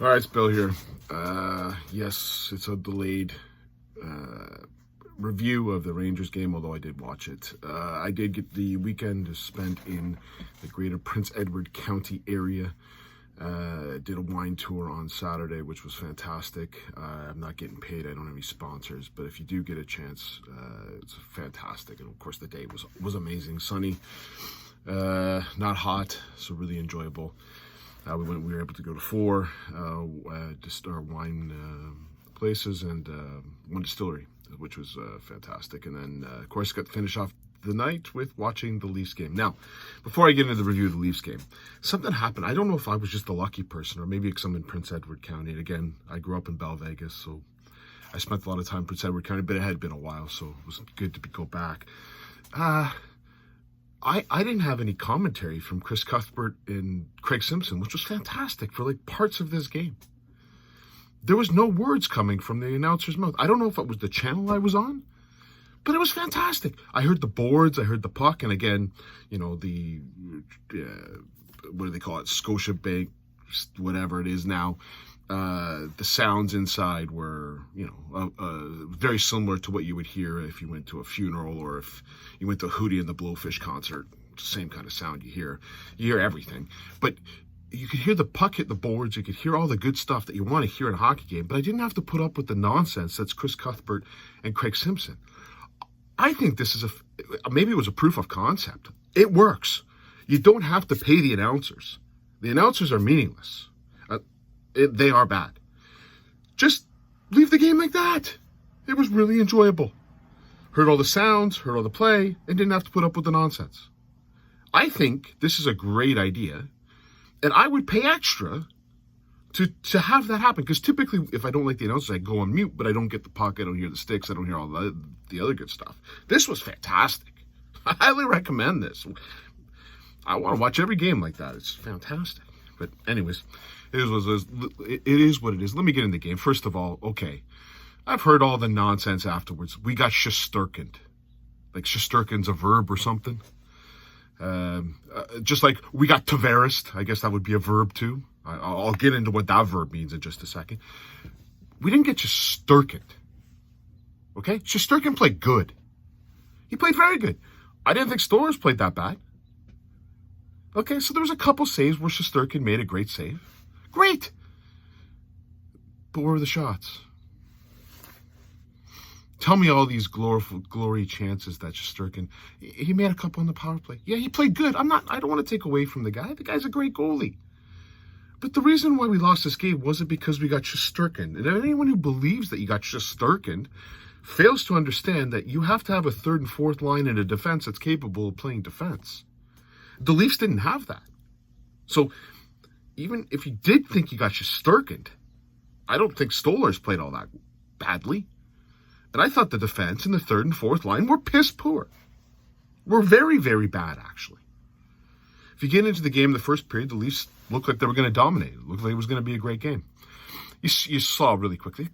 All right, it's Bill here. Yes, it's a delayed review of the Rangers game, although I did watch it. I did get the weekend spent in the greater Prince Edward County area. Did a wine tour on Saturday, which was fantastic. I'm not getting paid. I don't have any sponsors, but if you do get a chance, it's fantastic. And of course, the day was amazing. Sunny, not hot, so really enjoyable. We were able to go to four wine places and one distillery, which was fantastic. And then, of course, got to finish off the night with watching the Leafs game. Now, before I get into the review of the Leafs game, something happened. I don't know if I was just a lucky person or maybe because I'm in Prince Edward County. And again, I grew up in Belle Vegas, so I spent a lot of time in Prince Edward County, but it had been a while, so it was good to go back. I didn't have any commentary from Chris Cuthbert and Craig Simpson, which was fantastic for like parts of this game. There was no words coming from the announcer's mouth. I don't know if it was the channel I was on, but it was fantastic. I heard the boards, I heard the puck, and again, you know, the, what do they call it, Scotiabank, whatever it is now. The sounds inside were, you know, very similar to what you would hear if you went to a funeral or if you went to a Hootie and the Blowfish concert. Same kind of sound you hear. You hear everything. But you could hear the puck hit the boards. You could hear all the good stuff that you want to hear in a hockey game. But I didn't have to put up with the nonsense that's Chris Cuthbert and Craig Simpson. I think this is maybe it was a proof of concept. It works. You don't have to pay the announcers. The announcers are meaningless. They are bad. Just leave the game like that. It was really enjoyable. Heard all the sounds, heard all the play, and didn't have to put up with the nonsense. I think this is a great idea, and I would pay extra to have that happen. Because typically, if I don't like the announcers, I go on mute, but I don't get the puck, I don't hear the sticks, I don't hear all the other good stuff. This was fantastic. I highly recommend this. I want to watch every game like that. It's fantastic. But anyways, it is what it is. Let me get in the game. First of all, okay, I've heard all the nonsense afterwards. We got Shesterkined. Like Shesterkin's a verb or something. Just like we got Tavares. I guess that would be a verb too. I'll get into what that verb means in just a second. We didn't get Shesterkined. Okay? Shesterkin played good. He played very good. I didn't think Stolarz played that bad. Okay, so there was a couple saves where Shesterkin made a great save. Great! But where were the shots? Tell me all these glory chances that Shesterkin, he made a couple on the power play. Yeah, he played good. I don't want to take away from the guy. The guy's a great goalie. But the reason why we lost this game wasn't because we got Shesterkin. And anyone who believes that you got Shesterkin fails to understand that you have to have a third and fourth line in a defense that's capable of playing defense. The Leafs didn't have that. So even if you did think you got Shesterkin, I don't think Stolarz played all that badly. And I thought the defense in the third and fourth line were piss poor. Were very, very bad, actually. If you get into the game in the first period, the Leafs looked like they were going to dominate. It looked like it was going to be a great game. You saw really quickly.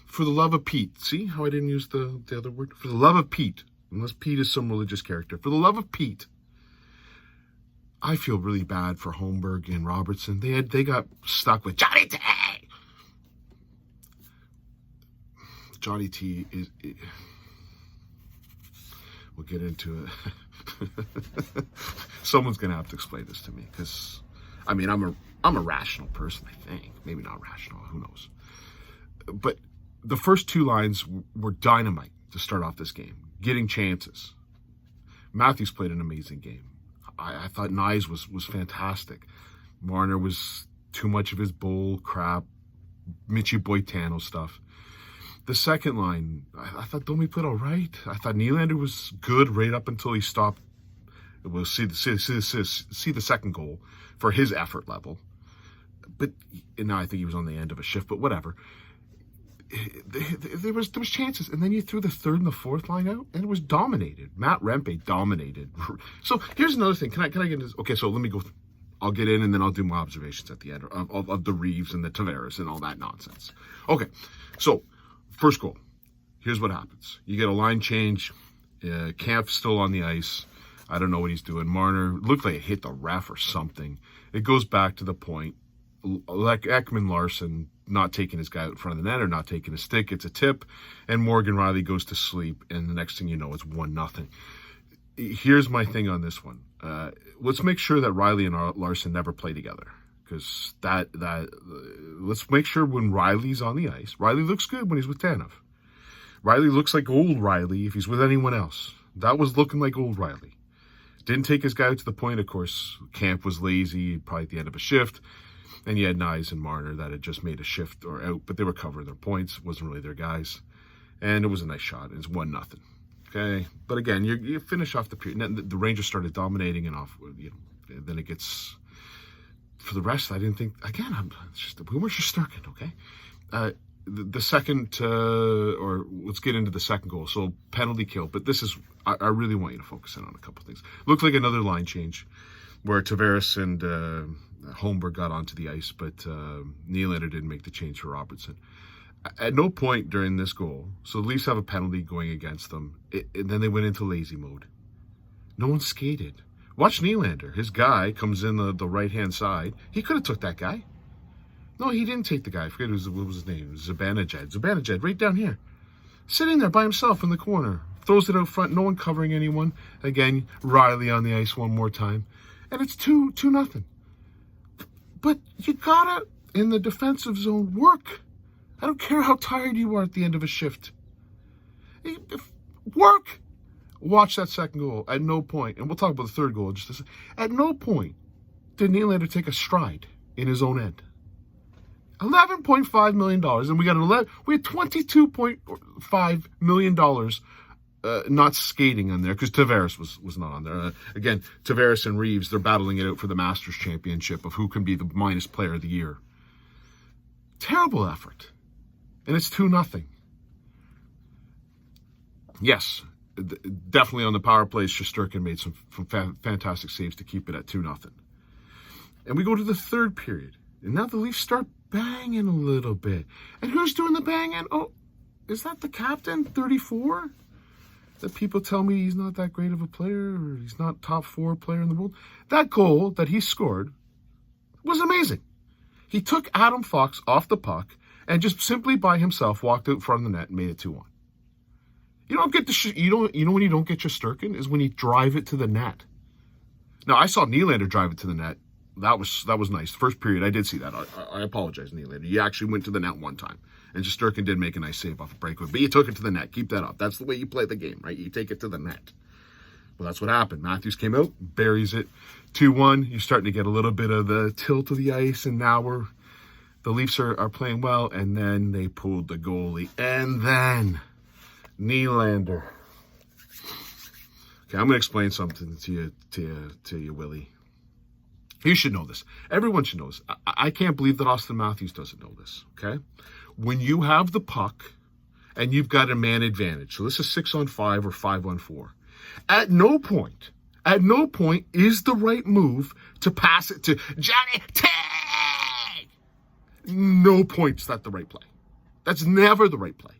For the love of Pete. See how I didn't use the other word? For the love of Pete. Unless Pete is some religious character. For the love of Pete. I feel really bad for Holmberg and Robertson. They got stuck with Johnny T. Johnny T is. We'll get into it. Someone's gonna have to explain this to me because, I mean, I'm a rational person. I think maybe not rational. Who knows? But the first two lines were dynamite to start off this game, getting chances. Matthews played an amazing game. I thought Nyes was fantastic. Marner was too much of his bull crap, Mitchie Boitano stuff. The second line, I thought Domi played all right. I thought Nylander was good right up until he stopped. We'll see the second goal for his effort level. But now I think he was on the end of a shift, but whatever. There was chances, and then you threw the third and the fourth line out, and it was dominated. Matt Rempe dominated. So here's another thing. Can I get into this? Okay, so let me go. I'll get in, and then I'll do my observations at the end of the Reeves and the Tavares and all that nonsense. Okay, so first goal. Here's what happens. You get a line change. Kampf's still on the ice. I don't know what he's doing. Marner looked like it hit the ref or something. It goes back to the point. like Ekman Larson not taking his guy out in front of the net or not taking a stick. It's a tip, and Morgan Riley goes to sleep, and the next thing you know, it's 1-0. Here's my thing on this one. Let's make sure that Riley and Larson never play together, because let's make sure when Riley's on the ice, Riley looks good when he's with Tanev. Riley looks like old Riley if he's with anyone else. That was looking like old Riley. Didn't take his guy out to the point. Of course, Camp was lazy, probably at the end of a shift. And you had Nyes and Marner that had just made a shift or out, but they were covering their points. It wasn't really their guys. And it was a nice shot. It's 1-0. Okay? But again, you finish off the period. And the Rangers started dominating and off. And then it gets... For the rest, I didn't think... Again, it's just the Boomers are Shesterkin, okay? The second... or let's get into the second goal. So, penalty kill. But this is... I really want you to focus in on a couple of things. Looked like another line change where Tavares and Holmberg got onto the ice, but Nylander didn't make the change for Robertson. At no point during this goal, so the Leafs have a penalty going against them, and then they went into lazy mode. No one skated. Watch Nylander. His guy comes in the right-hand side. He could have took that guy. No, he didn't take the guy. I forget what was his name. Zibanejad, right down here. Sitting there by himself in the corner. Throws it out front, no one covering anyone. Again, Riley on the ice one more time. And it's 2-0. But you gotta, in the defensive zone, work. I don't care how tired you are at the end of a shift. Work. Watch that second goal. At no point, and we'll talk about the third goal in just a second. At no point did Nylander take a stride in his own end. $11.5 million, and we had $22.5 million not skating on there because Tavares was not on there. Again, Tavares and Reeves, they're battling it out for the Masters Championship of who can be the minus player of the year. Terrible effort. And it's 2-0. Yes, definitely on the power plays, Shesterkin made some fantastic saves to keep it at 2-0. And we go to the third period. And now the Leafs start banging a little bit. And who's doing the banging? Oh, is that the captain, 34? That people tell me he's not that great of a player or he's not top 4 player in the world. That goal that he scored was amazing. He took Adam Fox off the puck and just simply by himself walked out in front of the net and made it 2-1. You don't get you know when you don't get your Shesterkin is when you drive it to the net. Now I saw Nylander drive it to the net. That was nice. First period, I did see that. I apologize, Nylander. You actually went to the net one time. And Shesterkin did make a nice save off a breakaway. But you took it to the net. Keep that up. That's the way you play the game, right? You take it to the net. Well, that's what happened. Matthews came out, buries it. 2-1. You're starting to get a little bit of the tilt of the ice. And now the Leafs are playing well. And then they pulled the goalie. And then Nylander. Okay, I'm going to explain something to you, Willie. You should know this. Everyone should know this. I can't believe that Austin Matthews doesn't know this, okay? When you have the puck and you've got a man advantage, so this is 6-on-5 or 5-on-4, at no point is the right move to pass it to Johnny Tag. No point is that the right play. That's never the right play.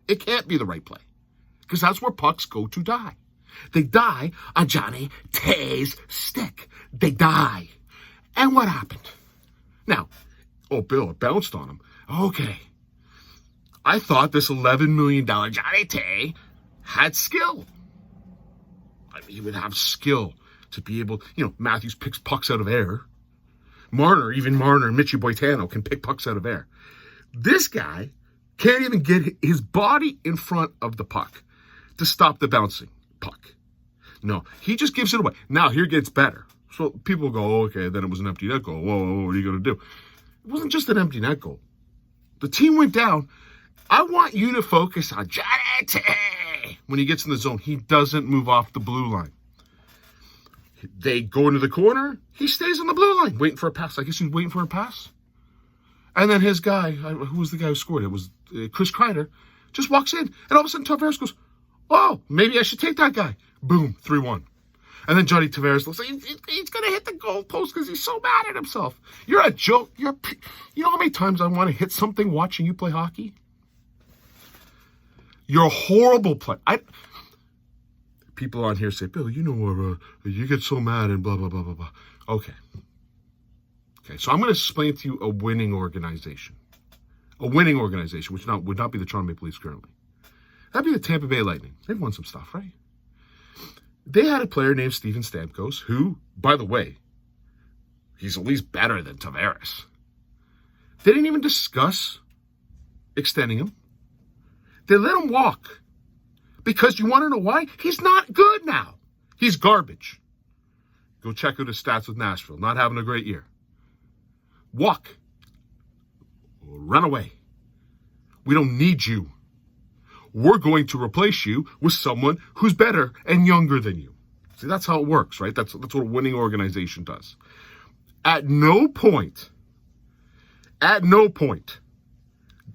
It can't be the right play because that's where pucks go to die. They die on Johnny Tay's stick. They die. And what happened? Now, Bill, it bounced on him. Okay. I thought this $11 million Johnny Tay had skill. I mean, he would have skill to be able, Matthews picks pucks out of air. Marner, Mitchie Boitano can pick pucks out of air. This guy can't even get his body in front of the puck to stop the bouncing puck. No, he just gives it away. Now, here it gets better. So people go, okay, then it was an empty net goal. Whoa, what are you going to do? It wasn't just an empty net goal. The team went down. I want you to focus on Johnny Tay. When he gets in the zone, he doesn't move off the blue line. They go into the corner. He stays on the blue line, waiting for a pass. I guess he was waiting for a pass. And then his guy, who was the guy who scored? It was Chris Kreider, just walks in. And all of a sudden, Tavares goes, oh, maybe I should take that guy. Boom, 3-1. And then Johnny Tavares looks like he's going to hit the goal post because he's so mad at himself. You're a joke. You know how many times I want to hit something watching you play hockey? You're a horrible player. People on here say, Bill, you get so mad and blah, blah, blah, blah, blah. Okay. Okay, so I'm going to explain to you a winning organization. A winning organization, which would not be the Toronto Maple Leafs currently. That'd be the Tampa Bay Lightning. They've won some stuff, right? They had a player named Steven Stamkos, who, by the way, he's at least better than Tavares. They didn't even discuss extending him. They let him walk. Because you want to know why? He's not good now. He's garbage. Go check out his stats with Nashville. Not having a great year. Walk. Run away. We don't need you. We're going to replace you with someone who's better and younger than you. See, that's how it works, right? That's what a winning organization does. At no point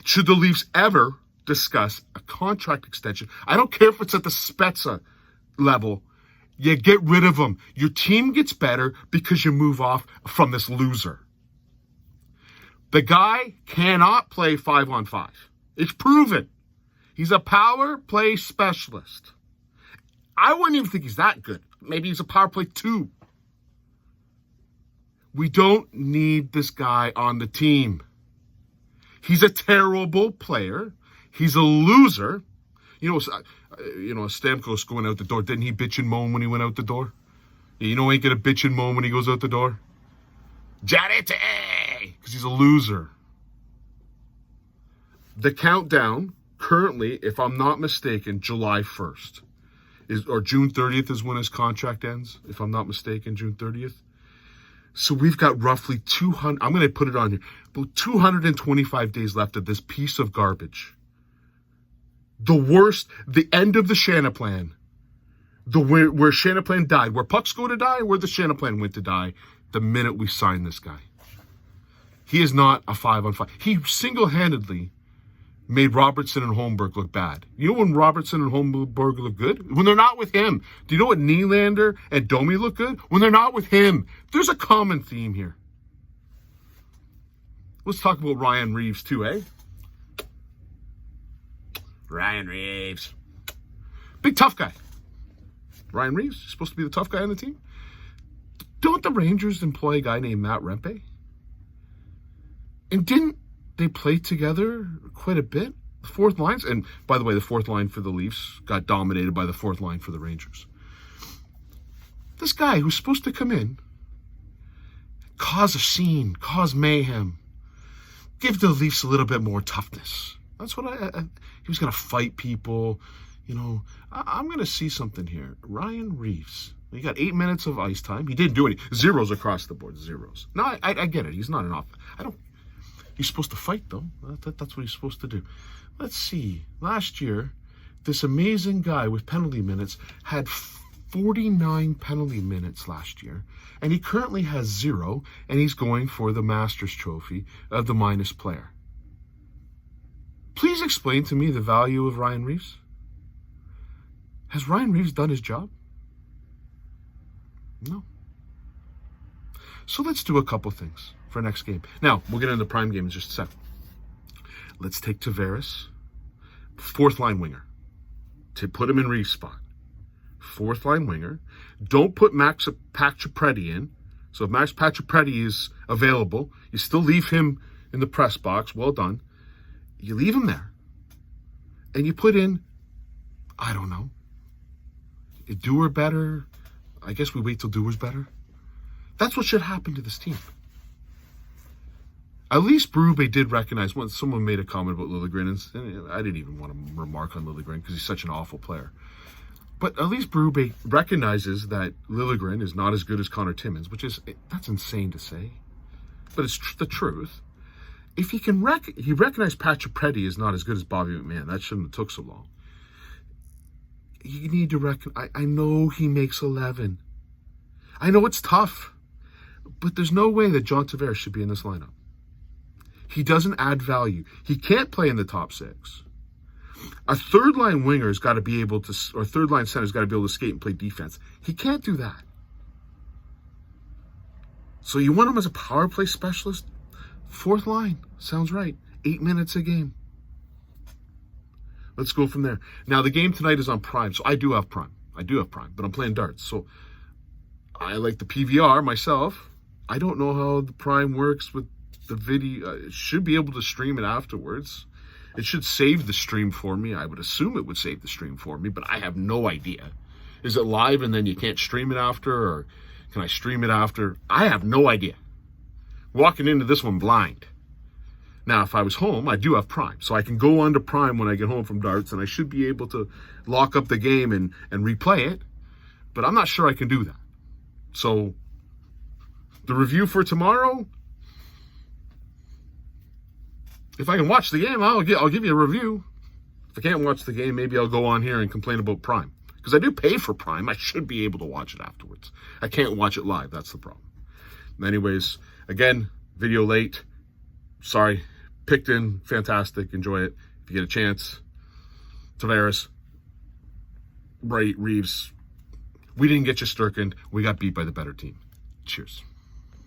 should the Leafs ever discuss a contract extension. I don't care if it's at the Spezza level. You get rid of him. Your team gets better because you move off from this loser. The guy cannot play 5-on-5. It's proven. He's a power play specialist. I wouldn't even think he's that good. Maybe he's a power play 2. We don't need this guy on the team. He's a terrible player. He's a loser. Stamkos going out the door. Didn't he bitch and moan when he went out the door? You know he ain't gonna bitch and moan when he goes out the door? Jarete! Because he's a loser. The countdown, currently, if I'm not mistaken, July 1st. Or June 30th is when his contract ends, if I'm not mistaken, June 30th. So we've got roughly 200, I'm going to put it on here, about 225 days left of this piece of garbage. The worst, the end of the Shanaplan. Where Shanaplan died, where pucks go to die, where the Shanaplan went to die, the minute we sign this guy. He is not a 5-on-5. He single-handedly made Robertson and Holmberg look bad. You know when Robertson and Holmberg look good? When they're not with him. Do you know what Nylander and Domi look good? When they're not with him. There's a common theme here. Let's talk about Ryan Reeves too, eh? Ryan Reeves. Big tough guy. Ryan Reeves, supposed to be the tough guy on the team. Don't the Rangers employ a guy named Matt Rempe? And didn't they play together quite a bit? The fourth lines, and by the way, the fourth line for the Leafs got dominated by the fourth line for the Rangers. This guy who's supposed to come in, cause a scene, cause mayhem, give the Leafs a little bit more toughness. That's what he was going to fight people. I'm going to see something here. Ryan Reeves, he got 8 minutes of ice time. He didn't do any zeros across the board, zeros. No, I get it. He's not an off. He's supposed to fight, though. That's what he's supposed to do. Let's see. Last year, this amazing guy with penalty minutes had 49 penalty minutes last year, and he currently has 0, and he's going for the Masters Trophy of the minus player. Please explain to me the value of Ryan Reeves. Has Ryan Reeves done his job? No. So let's do a couple things for next game. Now, we'll get into the prime game in just a second. Let's take Tavares, fourth line winger, to put him in Reeves' spot. Fourth line winger. Don't put Max Pacioretty in. So if Max Pacioretty is available, you still leave him in the press box. Well done. You leave him there. And you put in, I don't know, a Dewar better. I guess we wait till Dewar's better. That's what should happen to this team. At least Berube did recognize, when someone made a comment about Liljegren, and I didn't even want to remark on Liljegren because he's such an awful player. But at least Berube recognizes that Liljegren is not as good as Connor Timmins, that's insane to say. But it's the truth. If he can he recognized Pacioretty is not as good as Bobby McMahon. That shouldn't have took so long. You need to recognize, I know he makes 11. I know it's tough. But there's no way that John Tavares should be in this lineup. He doesn't add value. He can't play in the top 6. A third-line winger's got to be able to, or third-line center's got to be able to skate and play defense. He can't do that. So you want him as a power play specialist? Fourth line. Sounds right. 8 minutes a game. Let's go from there. Now, the game tonight is on Prime, so I do have Prime, but I'm playing darts. So I like the PVR myself. I don't know how the Prime works with the video. It should be able to stream it afterwards. It should save the stream for me. I would assume it would save the stream for me, but I have no idea. Is it live and then you can't stream it after, or can I stream it after? I have no idea. Walking into this one blind. Now, if I was home, I do have Prime, so I can go onto Prime when I get home from darts, and I should be able to lock up the game and replay it, but I'm not sure I can do that. So, the review for tomorrow, if I can watch the game, I'll give you a review. If I can't watch the game, maybe I'll go on here and complain about Prime. Because I do pay for Prime, I should be able to watch it afterwards. I can't watch it live, that's the problem. Anyways, again, video late. Sorry. Picton, fantastic. Enjoy it. If you get a chance. Tavares, Reeves. We didn't get you Sturkin. We got beat by the better team. Cheers.